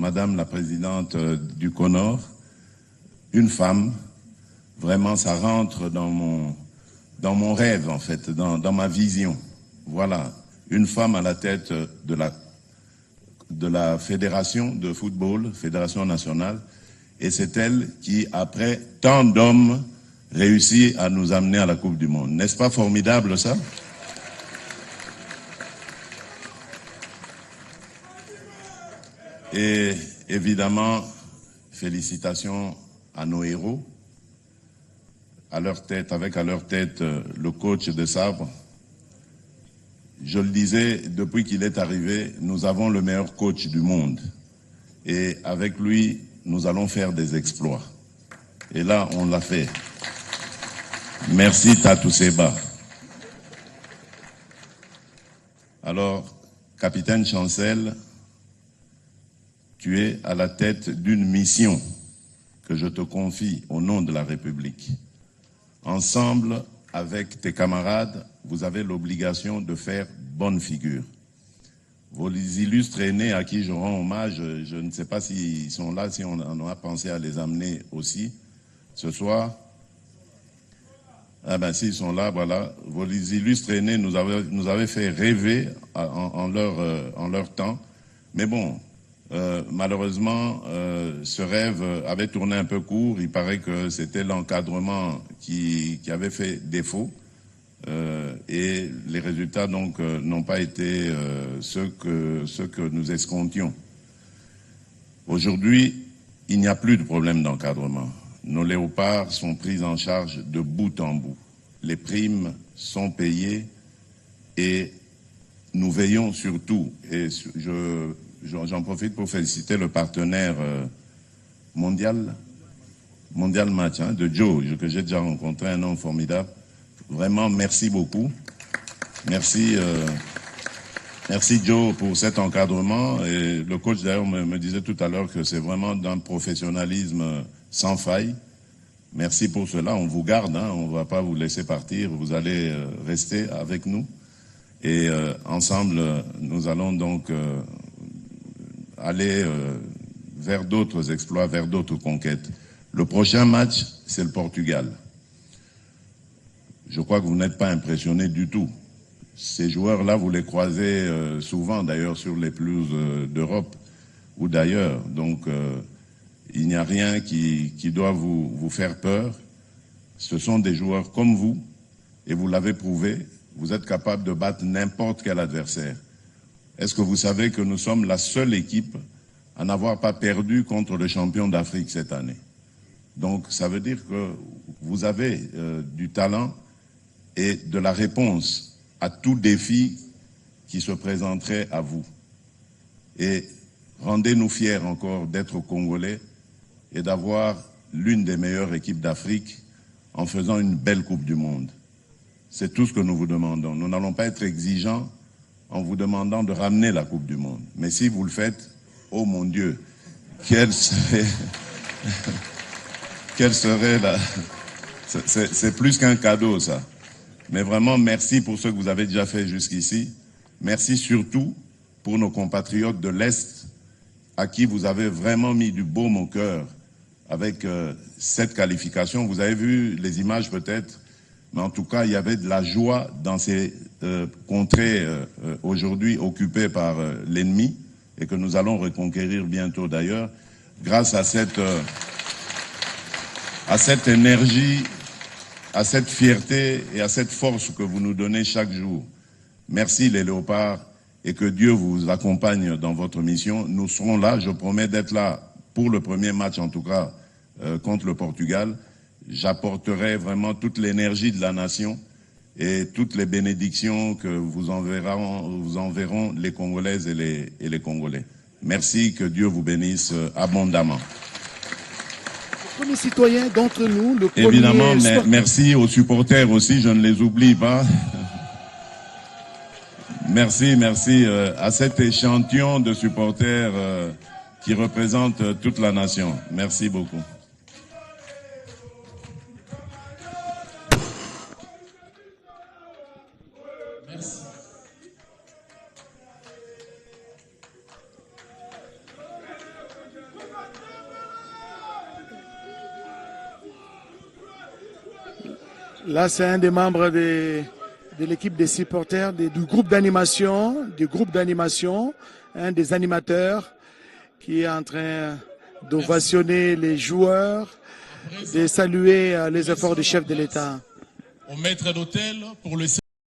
Madame la Présidente du CONOR, une femme, vraiment ça rentre dans mon rêve en fait, dans ma vision. Voilà, une femme à la tête de la fédération de football, fédération nationale, et c'est elle qui, après tant d'hommes, réussit à nous amener à la Coupe du Monde. N'est-ce pas formidable ça? Et évidemment, félicitations à nos héros, à leur tête, avec à leur tête le coach de Sabre. Je le disais, depuis qu'il est arrivé, nous avons le meilleur coach du monde. Et avec lui, nous allons faire des exploits. Et là, on l'a fait. Merci Tatou Seba. Alors, capitaine Chancel, tu es à la tête d'une mission que je te confie au nom de la République. Ensemble, avec tes camarades, vous avez l'obligation de faire bonne figure. Vos illustres aînés à qui je rends hommage, je ne sais pas s'ils sont là, si on a pensé à les amener aussi ce soir. Ah ben s'ils sont là, voilà. Vos illustres aînés nous avaient fait rêver en leur temps. Mais bon, malheureusement, ce rêve avait tourné un peu court. Il paraît que c'était l'encadrement qui avait fait défaut. Et les résultats donc n'ont pas été ceux que nous escomptions. Aujourd'hui, il n'y a plus de problème d'encadrement. Nos léopards sont pris en charge de bout en bout. Les primes sont payées et nous veillons surtout, et j'en profite pour féliciter le partenaire mondial match de Joe, que j'ai déjà rencontré, un homme formidable. Vraiment, merci beaucoup. Merci Joe pour cet encadrement. Et le coach d'ailleurs me disait tout à l'heure que c'est vraiment d'un professionnalisme sans faille. Merci pour cela. On vous garde, hein, on ne va pas vous laisser partir. Vous allez rester avec nous. Et ensemble, nous allons donc aller vers d'autres exploits, vers d'autres conquêtes. Le prochain match, c'est le Portugal. Je crois que vous n'êtes pas impressionné du tout. Ces joueurs-là, vous les croisez souvent, d'ailleurs, sur les pelouses d'Europe ou d'ailleurs. Donc, il n'y a rien qui doit vous faire peur. Ce sont des joueurs comme vous, et vous l'avez prouvé. Vous êtes capable de battre n'importe quel adversaire. Est-ce que vous savez que nous sommes la seule équipe à n'avoir pas perdu contre le champion d'Afrique cette année? Donc, ça veut dire que vous avez du talent et de la réponse à tout défi qui se présenterait à vous. Et rendez-nous fiers encore d'être Congolais et d'avoir l'une des meilleures équipes d'Afrique en faisant une belle Coupe du Monde. C'est tout ce que nous vous demandons. Nous n'allons pas être exigeants en vous demandant de ramener la Coupe du Monde. Mais si vous le faites, oh mon Dieu, quelle serait la... C'est plus qu'un cadeau, ça. Mais vraiment, merci pour ce que vous avez déjà fait jusqu'ici. Merci surtout pour nos compatriotes de l'Est à qui vous avez vraiment mis du baume au cœur avec cette qualification. Vous avez vu les images peut-être, mais en tout cas, il y avait de la joie dans ces contrées aujourd'hui occupées par l'ennemi et que nous allons reconquérir bientôt d'ailleurs, grâce à cette énergie, à cette fierté et à cette force que vous nous donnez chaque jour. Merci les léopards et que Dieu vous accompagne dans votre mission. Nous serons là, je promets d'être là pour le premier match en tout cas contre le Portugal. J'apporterai vraiment toute l'énergie de la nation et toutes les bénédictions que vous enverront les Congolaises et les Congolais. Merci, que Dieu vous bénisse abondamment. Le premier citoyen d'entre nous, le premier... Évidemment, merci aux supporters aussi, je ne les oublie pas. Merci à cet échantillon de supporters qui représentent toute la nation. Merci beaucoup. Là, c'est un des membres de l'équipe des supporters du groupe d'animation, un des animateurs qui est en train d'ovationner les joueurs, de saluer les efforts du chef de l'État. Au maître d'hôtel pour le